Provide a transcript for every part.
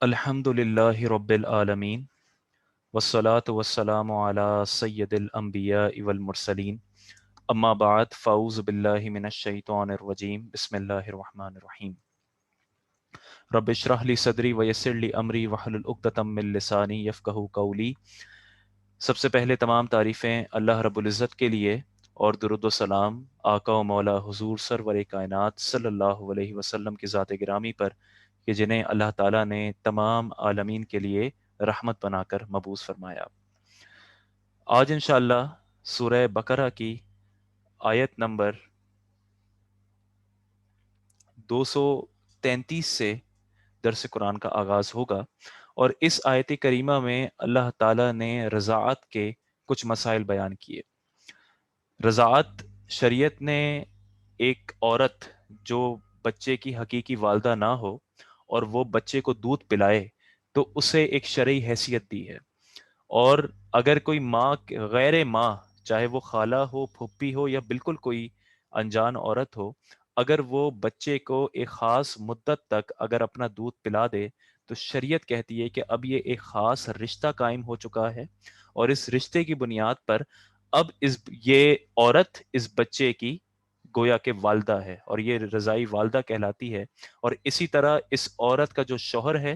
الحمدللہ رب العالمین والصلاة والسلام علی سید الانبیاء والمرسلین اما بعد فاعوذ باللہ من الشیطان الرجیم بسم اللہ الرحمن الرحیم رب اشرح لی صدری ویسر لی امری واحلل عقدۃ من لسانی یفقہوا قولی۔ سب سے پہلے تمام تعریفیں اللہ رب العزت کے لیے اور درود و سلام آقا و مولا حضور سرور کائنات صلی اللہ علیہ وسلم کی ذات گرامی پر کہ جنہیں اللہ تعالیٰ نے تمام عالمین کے لیے رحمت بنا کر مبعوث فرمایا۔ آج انشاءاللہ سورہ بقرہ کی آیت نمبر 233 سے درس قرآن کا آغاز ہوگا، اور اس آیت کریمہ میں اللہ تعالیٰ نے رضاعت کے کچھ مسائل بیان کیے۔ رضاعت شریعت نے ایک عورت جو بچے کی حقیقی والدہ نہ ہو اور وہ بچے کو دودھ پلائے تو اسے ایک شرعی حیثیت دی ہے، اور اگر کوئی ماں غیر ماں، چاہے وہ خالہ ہو، پھوپھی ہو یا بالکل کوئی انجان عورت ہو، اگر وہ بچے کو ایک خاص مدت تک اگر اپنا دودھ پلا دے تو شریعت کہتی ہے کہ اب یہ ایک خاص رشتہ قائم ہو چکا ہے، اور اس رشتے کی بنیاد پر اب یہ عورت اس بچے کی گویا کہ والدہ ہے، اور یہ رضائی والدہ کہلاتی ہے۔ اور اسی طرح اس عورت کا جو شوہر ہے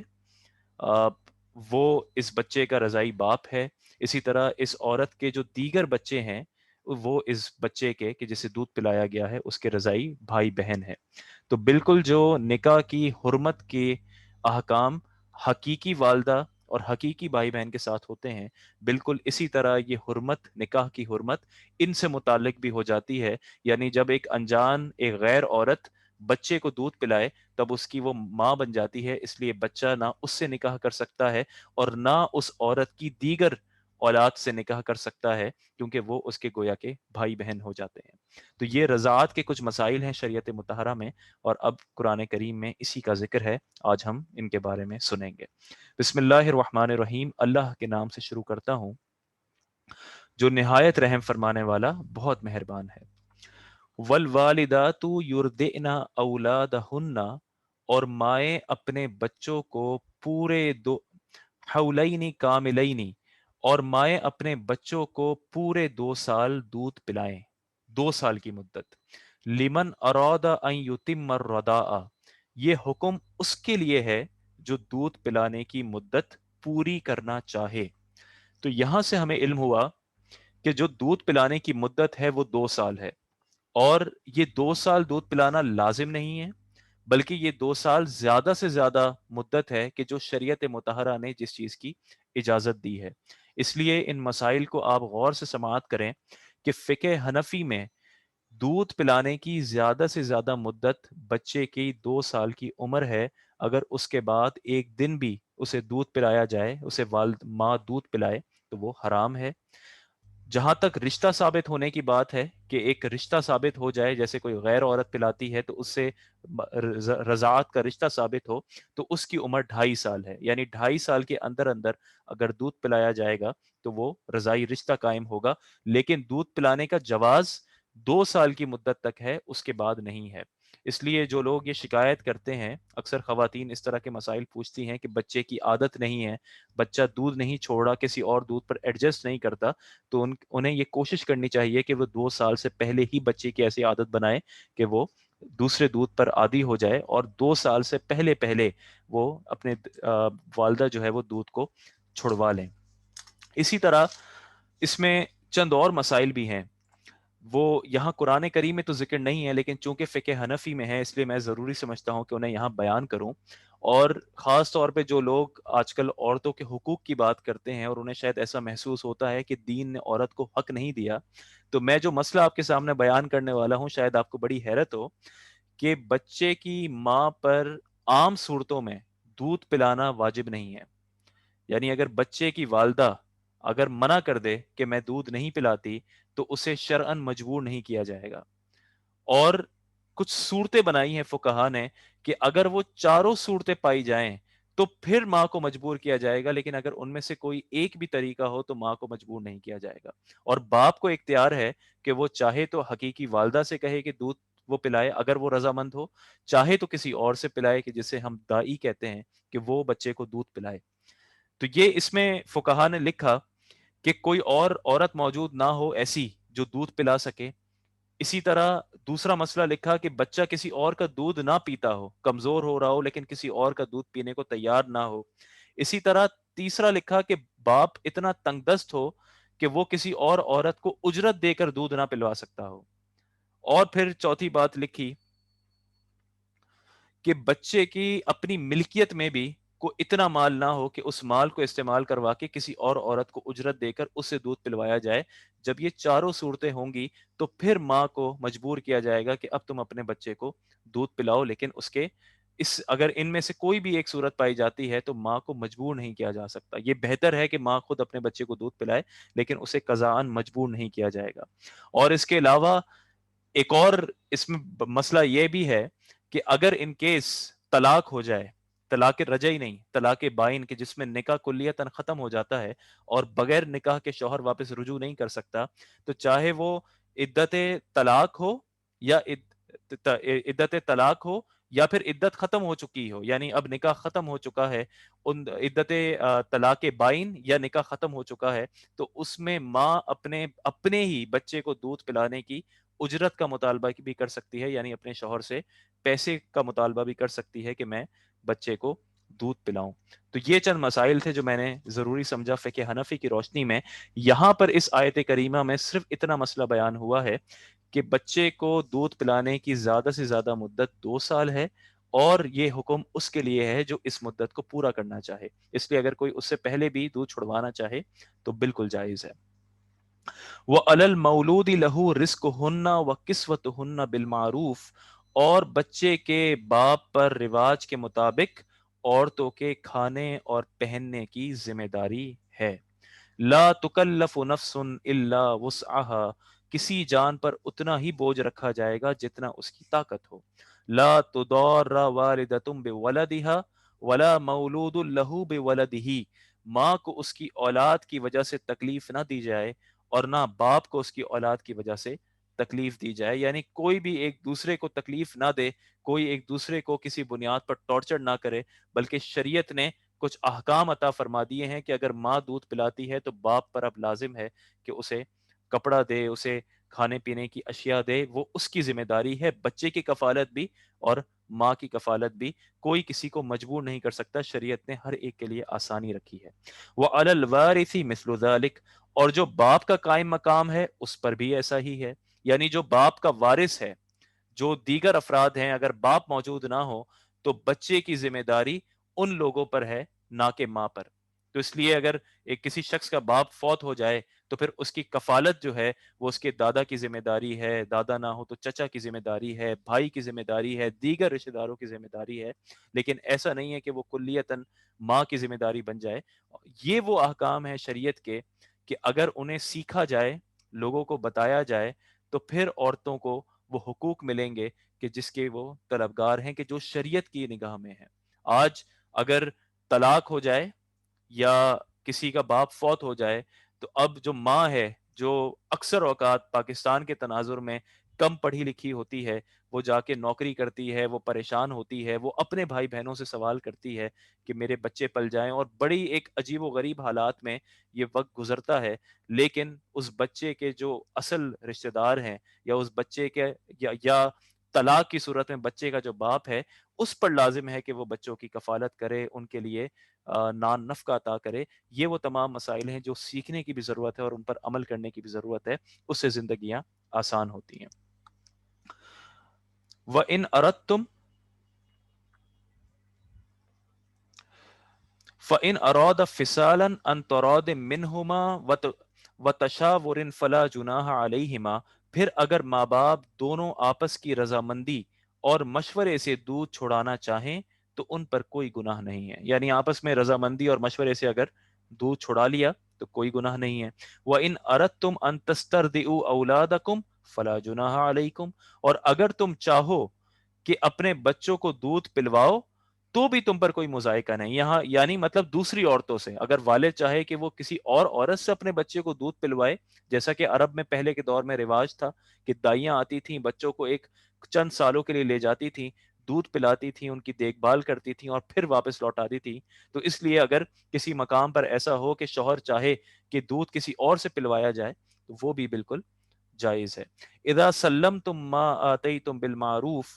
آ، وہ اس بچے کا رضائی باپ ہے۔ اسی طرح اس عورت کے جو دیگر بچے ہیں وہ اس بچے کے کہ جسے دودھ پلایا گیا ہے اس کے رضائی بھائی بہن ہیں۔ تو بالکل جو نکاح کی حرمت کے احکام حقیقی والدہ اور حقیقی بھائی بہن کے ساتھ ہوتے ہیں، بالکل اسی طرح یہ حرمت، نکاح کی حرمت ان سے متعلق بھی ہو جاتی ہے۔ یعنی جب ایک انجان، ایک غیر عورت بچے کو دودھ پلائے تب اس کی وہ ماں بن جاتی ہے، اس لیے بچہ نہ اس سے نکاح کر سکتا ہے اور نہ اس عورت کی دیگر اولاد سے نکاح کر سکتا ہے، کیونکہ وہ اس کے گویا کے بھائی بہن ہو جاتے ہیں۔ تو یہ رضاعت کے کچھ مسائل ہیں شریعت مطہرہ میں، اور اب قرآن کریم میں اسی کا ذکر ہے، آج ہم ان کے بارے میں سنیں گے۔ بسم اللہ الرحمن الرحیم، اللہ کے نام سے شروع کرتا ہوں جو نہایت رحم فرمانے والا بہت مہربان ہے۔ والوالدات یرضعن اولادہن، اور مائیں اپنے بچوں کو پورے دو حولین کاملین، اور مائیں اپنے بچوں کو پورے 2 سال دودھ پلائیں، 2 سال کی مدت۔ لمن اراد ان یتم الرضاع، یہ حکم اس کے لیے ہے جو دودھ پلانے کی مدت پوری کرنا چاہے۔ تو یہاں سے ہمیں علم ہوا کہ جو دودھ پلانے کی مدت ہے وہ 2 سال ہے، اور یہ 2 سال دودھ پلانا لازم نہیں ہے، بلکہ یہ 2 سال زیادہ سے زیادہ مدت ہے کہ جو شریعت مطہرہ نے جس چیز کی اجازت دی ہے۔ اس لیے ان مسائل کو آپ غور سے سماعت کریں کہ فقہ حنفی میں دودھ پلانے کی زیادہ سے زیادہ مدت بچے کی 2 سال کی عمر ہے۔ اگر اس کے بعد ایک دن بھی اسے دودھ پلایا جائے، اسے والد ماں دودھ پلائے، تو وہ حرام ہے۔ جہاں تک رشتہ ثابت ہونے کی بات ہے کہ ایک رشتہ ثابت ہو جائے، جیسے کوئی غیر عورت پلاتی ہے تو اس سے رضاعت کا رشتہ ثابت ہو، تو اس کی عمر 2.5 سال ہے، یعنی 2.5 سال کے اندر اندر اگر دودھ پلایا جائے گا تو وہ رضائی رشتہ قائم ہوگا۔ لیکن دودھ پلانے کا جواز 2 سال کی مدت تک ہے، اس کے بعد نہیں ہے۔ اس لیے جو لوگ یہ شکایت کرتے ہیں، اکثر خواتین اس طرح کے مسائل پوچھتی ہیں کہ بچے کی عادت نہیں ہے، بچہ دودھ نہیں چھوڑ رہا، کسی اور دودھ پر ایڈجسٹ نہیں کرتا، تو انہیں یہ کوشش کرنی چاہیے کہ وہ 2 سال سے پہلے ہی بچے کی ایسی عادت بنائیں کہ وہ دوسرے دودھ پر عادی ہو جائے، اور 2 سال سے پہلے پہلے وہ اپنے والدہ جو ہے وہ دودھ کو چھڑوا لیں۔ اسی طرح اس میں چند اور مسائل بھی ہیں، وہ یہاں قرآن کریم میں تو ذکر نہیں ہے، لیکن چونکہ فقہ حنفی میں ہے اس لیے میں ضروری سمجھتا ہوں کہ انہیں یہاں بیان کروں۔ اور خاص طور پہ جو لوگ آج کل عورتوں کے حقوق کی بات کرتے ہیں اور انہیں شاید ایسا محسوس ہوتا ہے کہ دین نے عورت کو حق نہیں دیا، تو میں جو مسئلہ آپ کے سامنے بیان کرنے والا ہوں شاید آپ کو بڑی حیرت ہو کہ بچے کی ماں پر عام صورتوں میں دودھ پلانا واجب نہیں ہے۔ یعنی اگر بچے کی والدہ اگر منع کر دے کہ میں دودھ نہیں پلاتی تو اسے شرعن مجبور نہیں کیا جائے گا، اور کچھ صورتیں بنائی ہیں فقہا نے کہ اگر وہ چاروں صورتیں پائی جائیں تو پھر ماں کو مجبور کیا جائے گا، لیکن اگر ان میں سے کوئی ایک بھی طریقہ ہو تو ماں کو مجبور نہیں کیا جائے گا۔ اور باپ کو اختیار ہے کہ وہ چاہے تو حقیقی والدہ سے کہے کہ دودھ وہ پلائے اگر وہ رضامند ہو، چاہے تو کسی اور سے پلائے کہ جسے ہم دائی کہتے ہیں، کہ وہ بچے کو دودھ پلائے۔ تو یہ اس میں فقہا نے لکھا کہ کوئی اور عورت موجود نہ ہو ایسی جو دودھ پلا سکے۔ اسی طرح دوسرا مسئلہ لکھا کہ بچہ کسی اور کا دودھ نہ پیتا ہو، کمزور ہو رہا ہو لیکن کسی اور کا دودھ پینے کو تیار نہ ہو۔ اسی طرح تیسرا لکھا کہ باپ اتنا تنگ دست ہو کہ وہ کسی اور عورت کو اجرت دے کر دودھ نہ پلوا سکتا ہو۔ اور پھر چوتھی بات لکھی کہ بچے کی اپنی ملکیت میں بھی کو اتنا مال نہ ہو کہ اس مال کو استعمال کروا کے کسی اور عورت کو اجرت دے کر اسے دودھ پلوایا جائے۔ جب یہ چاروں صورتیں ہوں گی تو پھر ماں کو مجبور کیا جائے گا کہ اب تم اپنے بچے کو دودھ پلاؤ، لیکن اس کے اگر ان میں سے کوئی بھی ایک صورت پائی جاتی ہے تو ماں کو مجبور نہیں کیا جا سکتا۔ یہ بہتر ہے کہ ماں خود اپنے بچے کو دودھ پلائے، لیکن اسے قضاءً مجبور نہیں کیا جائے گا۔ اور اس کے علاوہ ایک اور اس میں مسئلہ یہ بھی ہے کہ اگر ان کیس طلاق ہو جائے، طلاق رجعی نہیں، طلاق بائن، کہ جس میں نکاح کلیتاً ختم ہو جاتا ہے اور بغیر نکاح کے شوہر واپس رجوع نہیں کر سکتا، تو چاہے وہ عدت طلاق ہو یا عدت طلاق ہو یا پھر عدت ختم ہو چکی ہو، یعنی اب نکاح ختم ہو چکا ہے، ان عدت طلاق بائن یا نکاح ختم ہو چکا ہے، تو اس میں ماں اپنے ہی بچے کو دودھ پلانے کی اجرت کا مطالبہ بھی کر سکتی ہے، یعنی اپنے شوہر سے پیسے کا مطالبہ بھی کر سکتی ہے کہ میں بچے کو دودھ پلاؤں۔ تو یہ چند مسائل تھے جو میں نے ضروری سمجھا فقہ حنفی کی روشنی میں۔ یہاں پر اس آیت کریمہ میں صرف اتنا مسئلہ بیان ہوا ہے کہ بچے کو دودھ پلانے کی زیادہ سے زیادہ مدت 2 سال ہے، اور یہ حکم اس کے لیے ہے جو اس مدت کو پورا کرنا چاہے۔ اس لیے اگر کوئی اس سے پہلے بھی دودھ چھڑوانا چاہے تو بالکل جائز ہے۔ وَعَلَى الْمَوْلُودِ لَهُ رِزْقُهُنَّ وَكِسْوَتُهُنَّ بِالْمَعْرُوفِ، اور بچے کے باپ پر رواج کے مطابق عورتوں کے کھانے اور پہننے کی ذمہ داری ہے۔ لا تکلف نفس الا وسعها، کسی جان پر اتنا ہی بوجھ رکھا جائے گا جتنا اس کی طاقت ہو۔ لا تضار والدۃ بولدها ولا مولود له بولده، ماں کو اس کی اولاد کی وجہ سے تکلیف نہ دی جائے اور نہ باپ کو اس کی اولاد کی وجہ سے تکلیف دی جائے، یعنی کوئی بھی ایک دوسرے کو تکلیف نہ دے، کوئی ایک دوسرے کو کسی بنیاد پر ٹارچر نہ کرے، بلکہ شریعت نے کچھ احکام عطا فرما دیے ہیں کہ اگر ماں دودھ پلاتی ہے تو باپ پر اب لازم ہے کہ اسے کپڑا دے، اسے کھانے پینے کی اشیاء دے، وہ اس کی ذمہ داری ہے۔ بچے کی کفالت بھی اور ماں کی کفالت بھی کوئی کسی کو مجبور نہیں کر سکتا، شریعت نے ہر ایک کے لیے آسانی رکھی ہے۔ وَعَلَى الْوَارِثِ مِثْلُ ذَلِكَ، اور جو باپ کا قائم مقام ہے اس پر بھی ایسا ہی ہے، یعنی جو باپ کا وارث ہے، جو دیگر افراد ہیں، اگر باپ موجود نہ ہو تو بچے کی ذمہ داری ان لوگوں پر ہے، نہ کہ ماں پر۔ تو اس لیے اگر ایک کسی شخص کا باپ فوت ہو جائے تو پھر اس کی کفالت جو ہے وہ اس کے دادا کی ذمہ داری ہے، دادا نہ ہو تو چچا کی ذمہ داری ہے، بھائی کی ذمہ داری ہے، دیگر رشتہ داروں کی ذمہ داری ہے، لیکن ایسا نہیں ہے کہ وہ کلیتاً ماں کی ذمہ داری بن جائے۔ یہ وہ احکام ہیں شریعت کے کہ اگر انہیں سیکھا جائے، لوگوں کو بتایا جائے، تو پھر عورتوں کو وہ حقوق ملیں گے کہ جس کے وہ طلبگار ہیں، کہ جو شریعت کی نگاہ میں ہیں۔ آج اگر طلاق ہو جائے یا کسی کا باپ فوت ہو جائے تو اب جو ماں ہے، جو اکثر اوقات پاکستان کے تناظر میں کم پڑھی لکھی ہوتی ہے، وہ جا کے نوکری کرتی ہے، وہ پریشان ہوتی ہے، وہ اپنے بھائی بہنوں سے سوال کرتی ہے کہ میرے بچے پل جائیں، اور بڑی ایک عجیب و غریب حالات میں یہ وقت گزرتا ہے، لیکن اس بچے کے جو اصل رشتہ دار ہیں یا اس بچے کے یا طلاق کی صورت میں بچے کا جو باپ ہے، اس پر لازم ہے کہ وہ بچوں کی کفالت کرے، ان کے لیے نان نفقہ عطا کرے۔ یہ وہ تمام مسائل ہیں جو سیکھنے کی بھی ضرورت ہے اور ان پر عمل کرنے کی بھی ضرورت ہے، اس سے زندگیاں آسان ہوتی ہیں۔ وَإِنْ أَرَدْتُمْ فَإِنْ أَرَادَ فِصَالًا عَنْ تَرَادٍ مِّنْهُمَا وَتَشَاوُرٍ فَلَا جُنَاحَ عَلَيْهِمَا، پھر اگر ماں باپ دونوں آپس کی رضامندی اور مشورے سے دودھ چھڑانا چاہیں تو ان پر کوئی گناہ نہیں ہے، یعنی آپس میں رضامندی اور مشورے سے اگر دودھ چھڑا لیا تو کوئی گناہ نہیں ہے۔ وَإِنْ أَرَدْتُمْ أَن تَسْتَرْضِعُوا أَوْلَادَكُمْ فَلَا جُنَاحَ عَلَيْكُمْ، اور اگر تم چاہو کہ اپنے بچوں کو دودھ پلواؤ تو بھی تم پر کوئی مذائقہ نہیں، یہاں یعنی مطلب دوسری عورتوں سے، اگر والد چاہے کہ وہ کسی اور عورت سے اپنے بچے کو دودھ پلوائے، جیسا کہ عرب میں پہلے کے دور میں رواج تھا کہ دائیاں آتی تھیں بچوں کو ایک چند سالوں کے لیے لے جاتی تھیں، دودھ پلاتی تھیں، ان کی دیکھ بھال کرتی تھیں اور پھر واپس لوٹاتی تھیں. تو اس لیے اگر کسی مقام پر ایسا ہو کہ شوہر چاہے کہ دودھ کسی اور سے پلوایا جائے تو وہ بھی بالکل جائز ہے. اذا سلمتم ما آتیتم بالمعروف،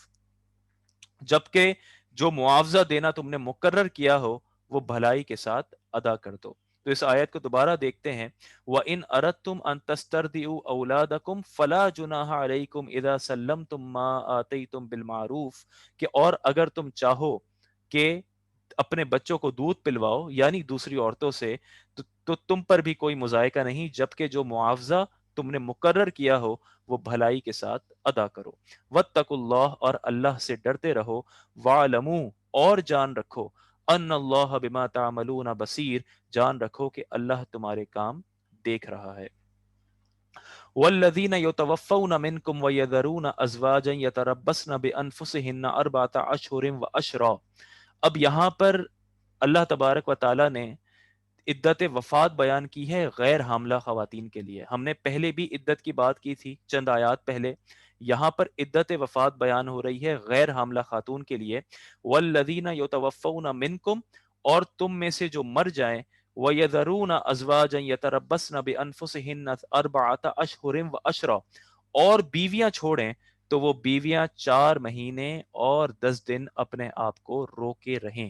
جبکہ جو معاوضہ دینا تم نے مقرر کیا ہو وہ بھلائی کے ساتھ ادا کر دو. تو اس آیت کو دوبارہ دیکھتے ہیں. وَإِنْ أَرَدْتُمْ أَن تَسْتَرْضِعُوا أَوْلَادَكُمْ فَلَا جُنَاحَ عَلَيْكُمْ إِذَا سَلَّمْتُمْ مَا آتَيْتُمْ بِالْمَعْرُوفِ، کہ اور اگر تم چاہو کہ اپنے بچوں کو دودھ پلواؤ یعنی دوسری عورتوں سے، تو تم پر بھی کوئی مضائقہ نہیں، جبکہ جو معاوضہ تم نے مقرر کیا ہو وہ بھلائی کے ساتھ ادا کرو. واتقوا اللہ، اور اللہ سے ڈرتے رہو. وَاعْلَمُوا، اور جان رکھو. ان اللہ بما تعملون بصیر، جان رکھو کہ اللہ تمہارے کام دیکھ رہا ہے. والذین یتوفون منکم ویذرون ازواجا یتربصن بانفسہن اربعۃ اشہر واشرا. اب یہاں پر اللہ تبارک و تعالی نے عدت وفات بیان کی ہے غیر حاملہ خواتین کے لیے. ہم نے پہلے بھی عدت کی بات کی تھی چند آیات پہلے. یہاں پر عدت وفات بیان ہو رہی ہے غیر حاملہ خاتون کے لیے. والذین یتوفون منکم، اور تم میں سے جو مر جائیں، وَيَذَرُونَ أَزْوَاجًا يَتَرَبَّصْنَ بِأَنفُسِهِنَّ أَرْبَعَةَ أَشْهُرٍ وَأَشْرًا، اور بیویاں چھوڑیں تو وہ بیویاں 4 مہینے اور 10 دن اپنے آپ کو روکے رہیں.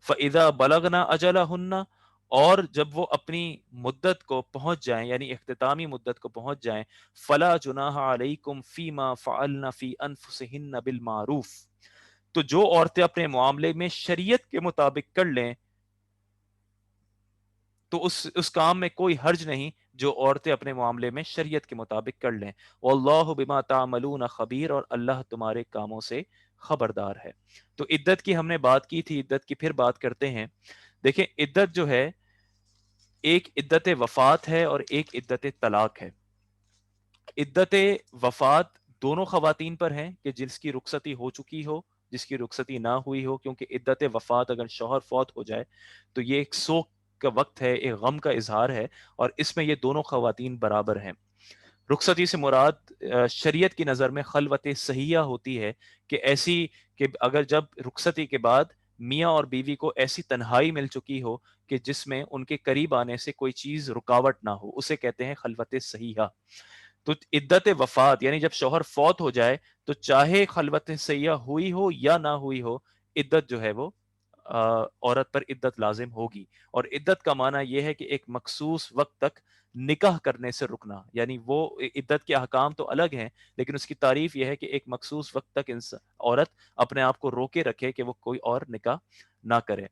فَإِذَا بَلَغْنَا أَجَلَهُنَّ، اور جب وہ اپنی مدت کو پہنچ جائیں یعنی اختتامی مدت کو پہنچ جائیں، فَلَا جُنَاحَ عَلَيْكُمْ فِي مَا فَعَلْنَ فِي أَنفُسِهِنَّ بِالْمَعْرُوفِ، تو جو عورتیں اپنے معاملے میں شریعت کے مطابق کر لیں تو اس کام میں کوئی حرج نہیں جو عورتیں اپنے معاملے میں شریعت کے مطابق کر لیں. واللہ بما تعملون خبیر، اور اللہ تمہارے کاموں سے خبردار ہے. تو عدت کی ہم نے بات کی تھی، عدت کی پھر بات کرتے ہیں. دیکھیں عدت جو ہے ایک عدت وفات ہے اور ایک عدت طلاق ہے. عدت وفات دونوں خواتین پر ہیں کہ جس کی رخصتی ہو چکی ہو، جس کی رخصتی نہ ہوئی ہو، کیونکہ عدت وفات اگر شوہر فوت ہو جائے تو یہ ایک سوگ کا وقت ہے، ایک غم کا اظہار ہے، اور اس میں یہ دونوں خواتین برابر ہیں. رخصتی سے مراد شریعت کی نظر میں خلوت صحیحہ ہوتی ہے کہ ایسی کہ اگر جب رخصتی کے بعد میاں اور بیوی کو ایسی تنہائی مل چکی ہو کہ جس میں ان کے قریب آنے سے کوئی چیز رکاوٹ نہ ہو، اسے کہتے ہیں خلوت صحیحہ. تو عدت وفات یعنی جب شوہر فوت ہو جائے تو چاہے خلوت صحیحہ ہوئی ہو یا نہ ہوئی ہو، عدت جو ہے وہ عورت پر عدت لازم ہوگی. اور عدت کا معنی یہ ہے کہ ایک مخصوص وقت تک نکاح کرنے سے رکنا، یعنی وہ عدت کے احکام تو الگ ہیں لیکن اس کی تعریف یہ ہے کہ ایک مخصوص وقت تک عورت اپنے آپ کو روکے رکھے کہ وہ کوئی اور نکاح نہ کرے.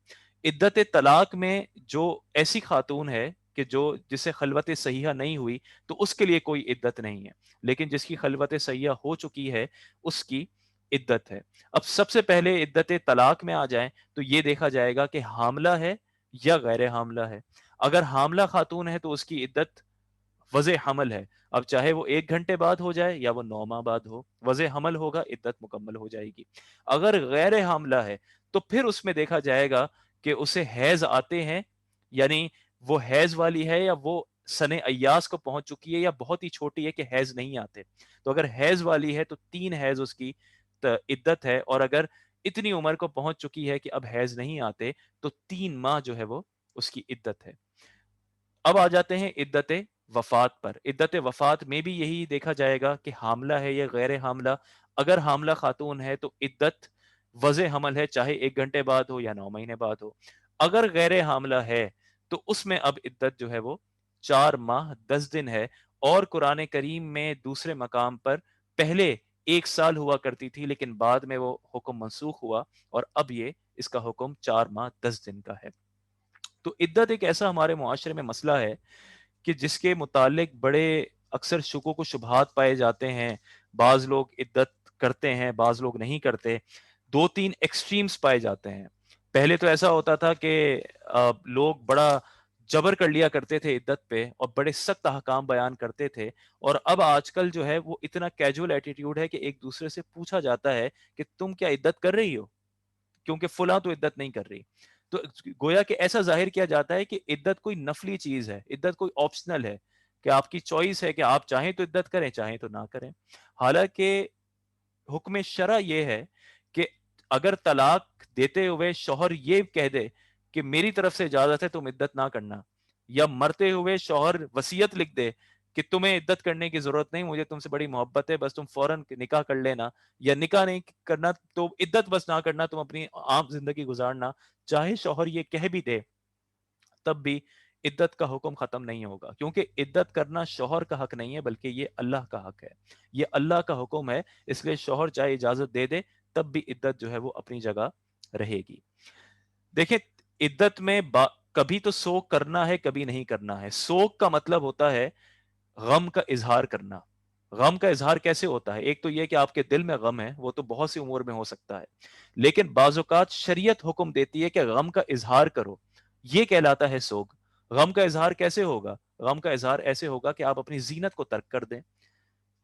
عدت طلاق میں جو ایسی خاتون ہے کہ جسے خلوت صحیحہ نہیں ہوئی تو اس کے لیے کوئی عدت نہیں ہے، لیکن جس کی خلوت صحیحہ ہو چکی ہے اس کی عدت ہے. اب سب سے پہلے عدت طلاق میں آ جائیں تو یہ دیکھا جائے گا کہ حاملہ ہے یا غیر حاملہ ہے. اگر حاملہ خاتون ہے تو اس کی عدت وضع حمل ہے. اب چاہے وہ 1 گھنٹے بعد ہو جائے یا وہ 9 ماہ بعد ہو، وضع حمل ہوگا، عدت مکمل ہو جائے گی. اگر غیر حاملہ ہے تو پھر اس میں دیکھا جائے گا کہ اسے حیض آتے ہیں، یعنی وہ حیض والی ہے یا وہ سن ایاس کو پہنچ چکی ہے یا بہت ہی چھوٹی ہے کہ حیض نہیں آتے. تو اگر حیض والی ہے تو 3 حیض اس کی عدت ہے، اور اگر اتنی عمر کو پہنچ چکی ہے کہ اب حیض نہیں آتے تو 3 ماہ جو ہے وہ اس کی عدت ہے. اب آ جاتے ہیں عدت وفات پر. عدت وفات میں بھی یہی دیکھا جائے گا کہ حاملہ ہے یا غیر حاملہ. اگر حاملہ خاتون ہے تو عدت وضع حمل ہے، چاہے 1 گھنٹے بعد ہو یا 9 مہینے بعد ہو. اگر غیر حاملہ ہے تو اس میں اب عدت جو ہے وہ 4 ماہ 10 دن ہے. اور قرآن کریم میں دوسرے مقام پر پہلے 1 سال ہوا کرتی تھی لیکن بعد میں وہ حکم منسوخ ہوا اور اب یہ اس کا حکم 4 ماہ 10 دن کا ہے. تو عدت ایک ایسا ہمارے معاشرے میں مسئلہ ہے کہ جس کے متعلق بڑے اکثر شکوک و شبہات پائے جاتے ہیں. بعض لوگ عدت کرتے ہیں، بعض لوگ نہیں کرتے. 2-3 ایکسٹریمز پائے جاتے ہیں. پہلے تو ایسا ہوتا تھا کہ لوگ بڑا جبر کر لیا کرتے تھے عدت پہ اور بڑے سخت احکام بیان کرتے تھے، اور اب آج کل جو ہے وہ اتنا کیجول ایٹیٹیوڈ ہے کہ ایک دوسرے سے پوچھا جاتا ہے کہ تم کیا عدت کر رہی ہو، کیونکہ فلاں تو عدت نہیں کر رہی. تو گویا کہ ایسا ظاہر کیا جاتا ہے کہ عدت کوئی نفلی چیز ہے، عدت کوئی آپشنل ہے، کہ آپ کی چوائس ہے کہ آپ چاہیں تو عدت کریں چاہیں تو نہ کریں. حالانکہ حکم شرع یہ ہے کہ اگر طلاق دیتے ہوئے شوہر یہ کہہ دے کہ میری طرف سے اجازت ہے تم عدت نہ کرنا، یا مرتے ہوئے شوہر وصیت لکھ دے کہ تمہیں عدت کرنے کی ضرورت نہیں، مجھے تم سے بڑی محبت ہے، بس تم فوراً نکاح کر لینا، یا نکاح نہیں کرنا تو عدت بس نہ کرنا، تم اپنی عام زندگی گزارنا، چاہے شوہر یہ کہہ بھی دے تب بھی عدت کا حکم ختم نہیں ہوگا، کیونکہ عدت کرنا شوہر کا حق نہیں ہے بلکہ یہ اللہ کا حق ہے، یہ اللہ کا حکم ہے، اس لیے شوہر چاہے اجازت دے دے تب بھی عدت جو ہے وہ اپنی جگہ رہے گی۔ دیکھیں عدت میں کبھی تو سوگ کرنا ہے، کبھی نہیں کرنا ہے۔ سوگ کا مطلب ہوتا ہے غم کا اظہار کرنا۔ غم کا اظہار کیسے ہوتا ہے؟ ایک تو یہ کہ آپ کے دل میں غم ہے، وہ تو بہت سی امور میں ہو سکتا ہے، لیکن بعض اوقات شریعت حکم دیتی ہے کہ غم کا اظہار کرو، یہ کہلاتا ہے سوگ۔ غم کا اظہار کیسے ہوگا؟ غم کا اظہار ایسے ہوگا کہ آپ اپنی زینت کو ترک کر دیں۔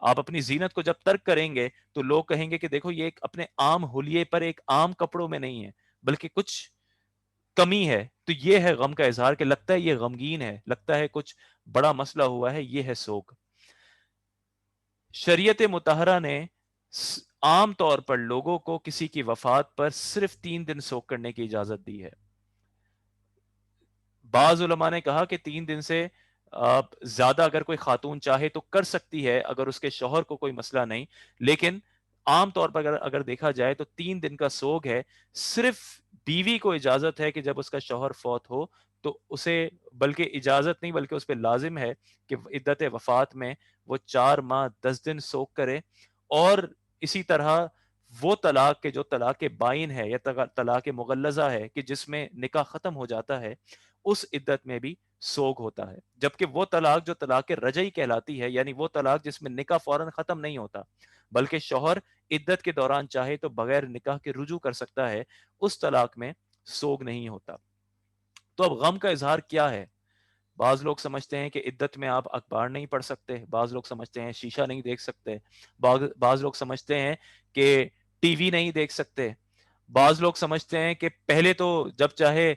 آپ اپنی زینت کو جب ترک کریں گے تو لوگ کہیں گے کہ دیکھو یہ ایک اپنے عام حلیے پر، ایک عام کپڑوں میں نہیں ہے بلکہ کچھ کمی ہے، تو یہ ہے غم کا اظہار کہ لگتا ہے یہ غمگین ہے، لگتا ہے کچھ بڑا مسئلہ ہوا ہے، یہ ہے سوگ۔ شریعت مطہرہ نے عام طور پر لوگوں کو کسی کی وفات پر صرف 3 دن سوگ کرنے کی اجازت دی ہے۔ بعض علماء نے کہا کہ 3 دن سے زیادہ اگر کوئی خاتون چاہے تو کر سکتی ہے اگر اس کے شوہر کو کوئی مسئلہ نہیں، لیکن عام طور پر اگر دیکھا جائے تو 3 دن کا سوگ ہے۔ صرف بیوی کو اجازت ہے کہ جب اس کا شوہر فوت ہو تو اسے، بلکہ اجازت نہیں بلکہ اس پہ لازم ہے کہ عدت وفات میں وہ 4 ماہ 10 دن سوگ کرے، اور اسی طرح وہ طلاق کے جو طلاق بائن ہے یا طلاق مغلظہ ہے کہ جس میں نکاح ختم ہو جاتا ہے، اس عدت میں بھی سوگ ہوتا ہے۔ جبکہ وہ طلاق جو طلاق رجعی کہلاتی ہے، یعنی وہ طلاق جس میں نکاح فوراً ختم نہیں ہوتا بلکہ شوہر عدت کے دوران چاہے تو بغیر نکاح کے رجوع کر سکتا ہے، اس طلاق میں سوگ نہیں ہوتا۔ تو اب غم کا اظہار کیا ہے؟ بعض لوگ سمجھتے ہیں کہ عدت میں آپ اخبار نہیں پڑھ سکتے، بعض لوگ سمجھتے ہیں شیشہ نہیں دیکھ سکتے، بعض لوگ سمجھتے ہیں کہ ٹی وی نہیں دیکھ سکتے، بعض لوگ سمجھتے ہیں کہ پہلے تو جب چاہے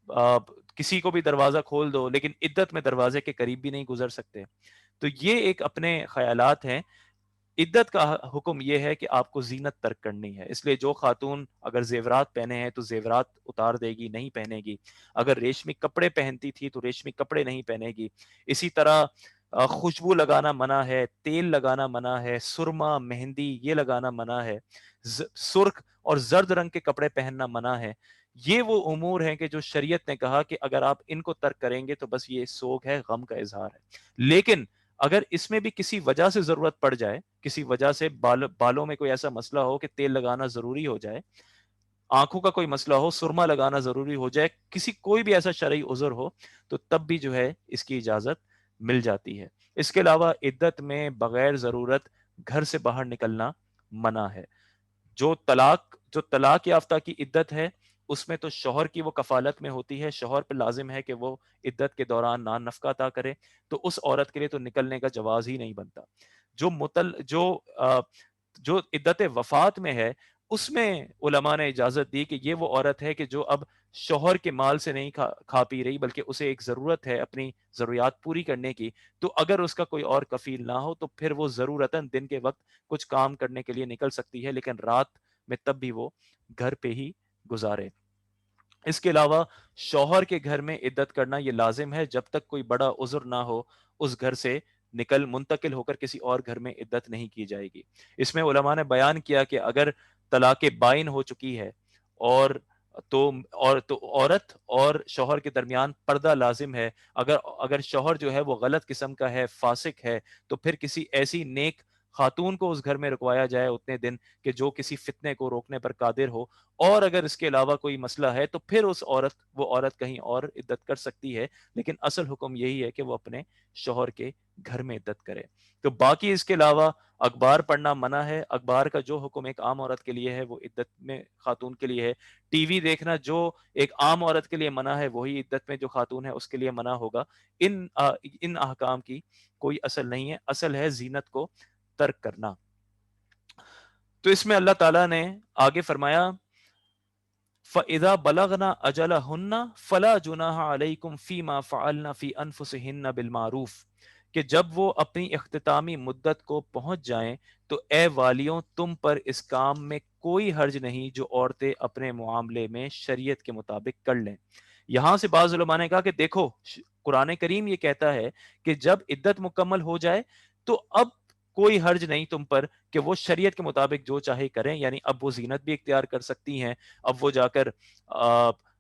آ، کسی کو بھی دروازہ کھول دو، لیکن عدت میں دروازے کے قریب بھی نہیں گزر سکتے۔ تو یہ ایک اپنے خیالات ہیں۔ عدت کا حکم یہ ہے کہ آپ کو زینت ترک کرنی ہے، اس لیے جو خاتون اگر زیورات پہنے ہیں تو زیورات اتار دے گی، نہیں پہنے گی۔ اگر ریشمی کپڑے پہنتی تھی تو ریشمی کپڑے نہیں پہنے گی۔ اسی طرح خوشبو لگانا منع ہے، تیل لگانا منع ہے، سرما مہندی یہ لگانا منع ہے، سرخ اور زرد رنگ کے کپڑے پہننا منع ہے۔ یہ وہ امور ہیں کہ جو شریعت نے کہا کہ اگر آپ ان کو ترک کریں گے تو بس یہ سوگ ہے، غم کا اظہار ہے۔ لیکن اگر اس میں بھی کسی وجہ سے ضرورت پڑ جائے، کسی وجہ سے بالوں میں کوئی ایسا مسئلہ ہو کہ تیل لگانا ضروری ہو جائے، آنکھوں کا کوئی مسئلہ ہو، سرما لگانا ضروری ہو جائے، کوئی بھی ایسا شرعی عذر ہو، تو تب بھی جو ہے اس کی اجازت مل جاتی ہے۔ اس کے علاوہ عدت میں بغیر ضرورت گھر سے باہر نکلنا منع ہے۔ جو طلاق یافتہ کی عدت ہے اس میں تو شوہر کی وہ کفالت میں ہوتی ہے، شوہر پہ لازم ہے کہ وہ عدت کے دوران نان نفقہ عطا کرے، تو اس عورت کے لیے تو نکلنے کا جواز ہی نہیں بنتا۔ جو متل جو آ، جو عدت وفات میں ہے اس میں علماء نے اجازت دی کہ یہ وہ عورت ہے کہ جو اب شوہر کے مال سے نہیں کھا پی رہی بلکہ اسے ایک ضرورت ہے اپنی ضروریات پوری کرنے کی، تو اگر اس کا کوئی اور کفیل نہ ہو تو پھر وہ ضرورتاً دن کے وقت کچھ کام کرنے کے لیے نکل سکتی ہے، لیکن رات میں تب بھی وہ گھر پہ ہی گزارے۔ اس کے علاوہ شوہر کے گھر میں عدت کرنا یہ لازم ہے جب تک کوئی بڑا عذر نہ ہو، اس گھر سے منتقل ہو کر کسی اور گھر میں عدت نہیں کی جائے گی۔ اس میں علماء نے بیان کیا کہ اگر طلاق بائن ہو چکی ہے اور تو تو عورت اور شوہر کے درمیان پردہ لازم ہے، اگر شوہر جو ہے وہ غلط قسم کا ہے، فاسق ہے، تو پھر کسی ایسی نیک خاتون کو اس گھر میں رکوایا جائے اتنے دن کہ جو کسی فتنے کو روکنے پر قادر ہو، اور اگر اس کے علاوہ کوئی مسئلہ ہے تو پھر وہ عورت کہیں اور عدت کر سکتی ہے، لیکن اصل حکم یہی ہے کہ وہ اپنے شوہر کے گھر میں عدت کرے۔ تو باقی اس کے علاوہ اخبار پڑھنا منع ہے۔ اخبار کا جو حکم ایک عام عورت کے لیے ہے وہ عدت میں خاتون کے لیے ہے۔ ٹی وی دیکھنا جو ایک عام عورت کے لیے منع ہے وہی عدت میں جو خاتون ہے اس کے لیے منع ہوگا۔ ان احکام کی کوئی اصل نہیں ہے، اصل ہے زینت کو ترک کرنا۔ تو اس میں اللہ تعالیٰ نے آگے فرمایا فَإِذَا بَلَغْنَا أَجَلَهُنَّ فَلَا جُنَاحَ عَلَيْكُمْ فِي مَا فَعَلْنَ فِي أَنفُسِهِنَّ بِالْمَعْرُوفِ، کہ جب وہ اپنی اختتامی مدت کو پہنچ جائیں تو اے والیوں تم پر اس کام میں کوئی حرج نہیں جو عورتیں اپنے معاملے میں شریعت کے مطابق کر لیں۔ یہاں سے بعض علماء نے کہا کہ دیکھو قرآن کریم یہ کہتا ہے کہ جب عدت مکمل ہو جائے تو اب کوئی حرج نہیں تم پر کہ وہ شریعت کے مطابق جو چاہے کریں، یعنی اب وہ زینت بھی اختیار کر سکتی ہیں، اب وہ جا کر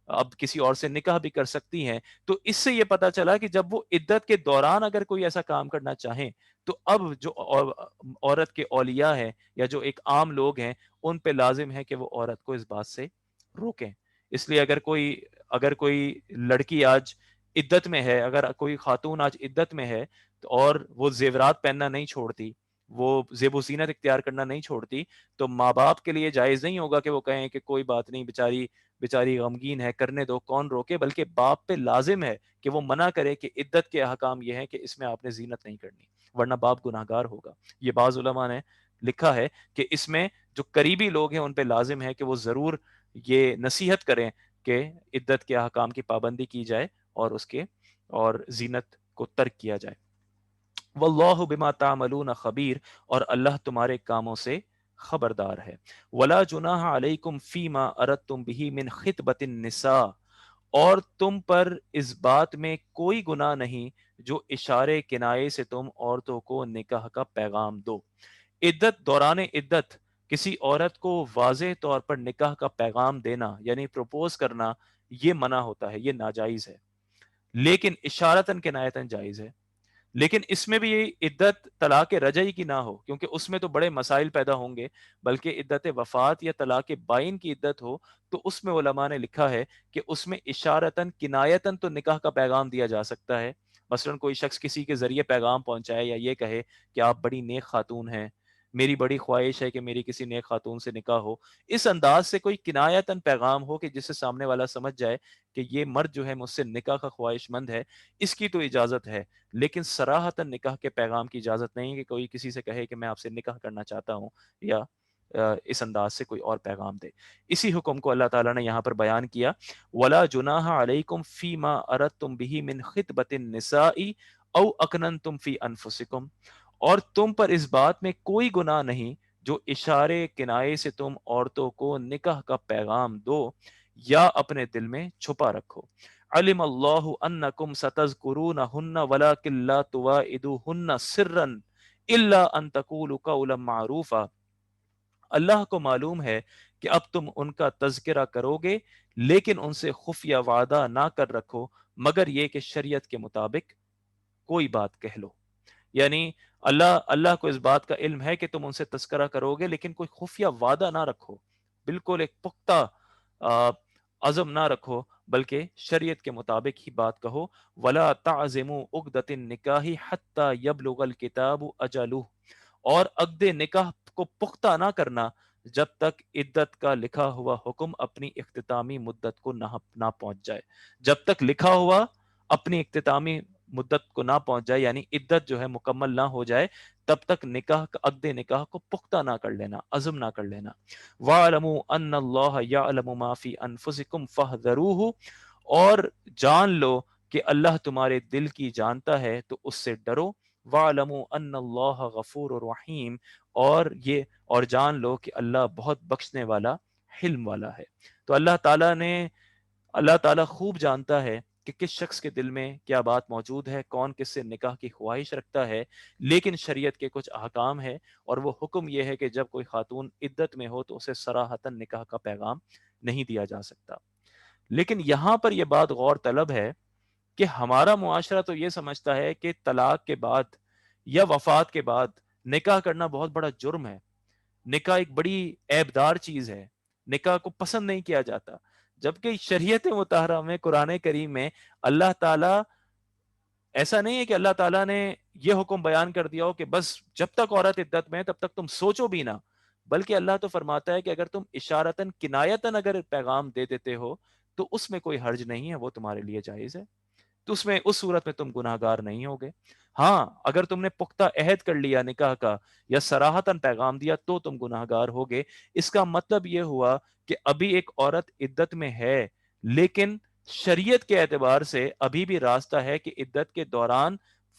اب کسی اور سے نکاح بھی کر سکتی ہیں۔ تو اس سے یہ پتا چلا کہ جب وہ عدت کے دوران اگر کوئی ایسا کام کرنا چاہیں تو اب جو عورت کے اولیاء ہیں یا جو ایک عام لوگ ہیں ان پہ لازم ہے کہ وہ عورت کو اس بات سے روکیں۔ اس لیے اگر کوئی لڑکی آج عدت میں ہے، اگر کوئی خاتون آج عدت میں ہے اور وہ زیورات پہننا نہیں چھوڑتی، وہ زیب و زینت اختیار کرنا نہیں چھوڑتی، تو ماں باپ کے لیے جائز نہیں ہوگا کہ وہ کہیں کہ کوئی بات نہیں، بیچاری غمگین ہے، کرنے دو، کون روکے، بلکہ باپ پہ لازم ہے کہ وہ منع کرے کہ عدت کے احکام یہ ہیں کہ اس میں آپ نے زینت نہیں کرنی، ورنہ باپ گناہگار ہوگا۔ یہ بعض علماء نے لکھا ہے کہ اس میں جو قریبی لوگ ہیں ان پہ لازم ہے کہ وہ ضرور یہ نصیحت کریں کہ عدت کے احکام کی پابندی کی جائے اور زینت کو ترک کیا جائے۔ واللہ بما تعملون خبیر، اور اللہ تمہارے کاموں سے خبردار ہے۔ ولا جناح علیکم فیما اردتم به من خطبۃ النساء، اور تم پر اس بات میں کوئی گناہ نہیں جو اشارے کنائے سے تم عورتوں کو نکاح کا پیغام دو۔ دوران عدت کسی عورت کو واضح طور پر نکاح کا پیغام دینا یعنی پروپوز کرنا یہ منع ہوتا ہے، یہ ناجائز ہے، لیکن اشارتاً کنایتاً جائز ہے۔ لیکن اس میں بھی یہ عدت طلاق رجعی کی نہ ہو، کیونکہ اس میں تو بڑے مسائل پیدا ہوں گے، بلکہ عدت وفات یا طلاق بائن کی عدت ہو تو اس میں علماء نے لکھا ہے کہ اس میں اشارتاً کنایتاً تو نکاح کا پیغام دیا جا سکتا ہے۔ مثلا کوئی شخص کسی کے ذریعے پیغام پہنچائے یا یہ کہے کہ آپ بڑی نیک خاتون ہیں، میری بڑی خواہش ہے کہ میری کسی نیک خاتون سے نکاح ہو، اس انداز سے کوئی کنایتاً پیغام ہو کہ جس سے سامنے والا سمجھ جائے کہ یہ مرد جو ہے مجھ سے نکاح کا خواہش مند ہے، اس کی تو اجازت ہے۔ لیکن صراحتاً نکاح کے پیغام کی اجازت نہیں کہ کوئی کسی سے کہے کہ میں آپ سے نکاح کرنا چاہتا ہوں، یا اس انداز سے کوئی اور پیغام دے۔ اسی حکم کو اللہ تعالیٰ نے یہاں پر بیان کیا، وَلَا جُنَاحَ عَلَيْكُمْ فِي مَا أَرَدْتُمْ بِهِ مِنْ خِطْبَةِ النِّسَاءِ أَوْ أَكْنَنْتُمْ فِي أَنفُسِكُمْ، اور تم پر اس بات میں کوئی گناہ نہیں جو اشارے کنائے سے تم عورتوں کو نکاح کا پیغام دو یا اپنے دل میں چھپا رکھو۔ علم اللہ انکم ستذکرونہن ولکن لا تواعدوہن سرا الا ان تقولوا قولا معروفا، اللہ کو معلوم ہے کہ اب تم ان کا تذکرہ کرو گے لیکن ان سے خفیہ وعدہ نہ کر رکھو مگر یہ کہ شریعت کے مطابق کوئی بات کہہ لو۔ یعنی اللہ کو اس بات کا علم ہے کہ تم ان سے تذکرہ کرو گے لیکن کوئی خفیہ وعدہ نہ رکھو، بالکل ایک پختہ عزم نہ رکھو، بلکہ شریعت کے مطابق ہی بات کہو۔ وَلَا تَعْزِمُوا عُقْدَةِ النِّكَاحِ حَتَّى يَبْلُغَ الْكِتَابُ أَجَلَهُ، اور عقد نکاح کو پختہ نہ کرنا جب تک عدت کا لکھا ہوا حکم اپنی اختتامی مدت کو نہ پہنچ جائے۔ جب تک لکھا ہوا اپنی اختتامی مدت کو نہ پہنچ جائے، یعنی عدت جو ہے مکمل نہ ہو جائے، تب تک عقد نکاح کو پختہ نہ کر لینا، عزم نہ کر لینا۔ وَاعْلَمُوا أَنَّ اللَّهَ يَعْلَمُ مَا فِي أَنفُسِكُمْ فَاحْذَرُوهُ، اور جان لو کہ اللہ تمہارے دل کی جانتا ہے تو اس سے ڈرو۔ وَاعْلَمُوا أَنَّ اللَّهَ غَفُورٌ رَحِيمٌ، اور جان لو کہ اللہ بہت بخشنے والا، حلم والا ہے۔ تو اللہ تعالیٰ خوب جانتا ہے کہ کس شخص کے دل میں کیا بات موجود ہے، کون کس سے نکاح کی خواہش رکھتا ہے، لیکن شریعت کے کچھ احکام ہے، اور وہ حکم یہ ہے کہ جب کوئی خاتون عدت میں ہو تو اسے صراحتاً نکاح کا پیغام نہیں دیا جا سکتا۔ لیکن یہاں پر یہ بات غور طلب ہے کہ ہمارا معاشرہ تو یہ سمجھتا ہے کہ طلاق کے بعد یا وفات کے بعد نکاح کرنا بہت بڑا جرم ہے، نکاح ایک بڑی عیبدار چیز ہے، نکاح کو پسند نہیں کیا جاتا، جبکہ شریعت مطہرہ میں، قرآن کریم میں اللہ تعالیٰ، ایسا نہیں ہے کہ اللہ تعالیٰ نے یہ حکم بیان کر دیا ہو کہ بس جب تک عورت عدت میں ہے تب تک تم سوچو بھی نہ، بلکہ اللہ تو فرماتا ہے کہ اگر تم اشارتاً کنایتاً اگر پیغام دے دیتے ہو تو اس میں کوئی حرج نہیں ہے، وہ تمہارے لیے جائز ہے، تو اس صورت میں تم گناہگار نہیں ہوگے۔ ہاں اگر تم نے پختہ عہد کر لیا نکاح کا یا صراحتاً پیغام دیا تو تم گناہگار ہوگے۔ اس کا مطلب یہ ہوا کہ ابھی ایک عورت عدت میں ہے لیکن شریعت کے اعتبار سے ابھی بھی راستہ ہے کہ عدت کے دوران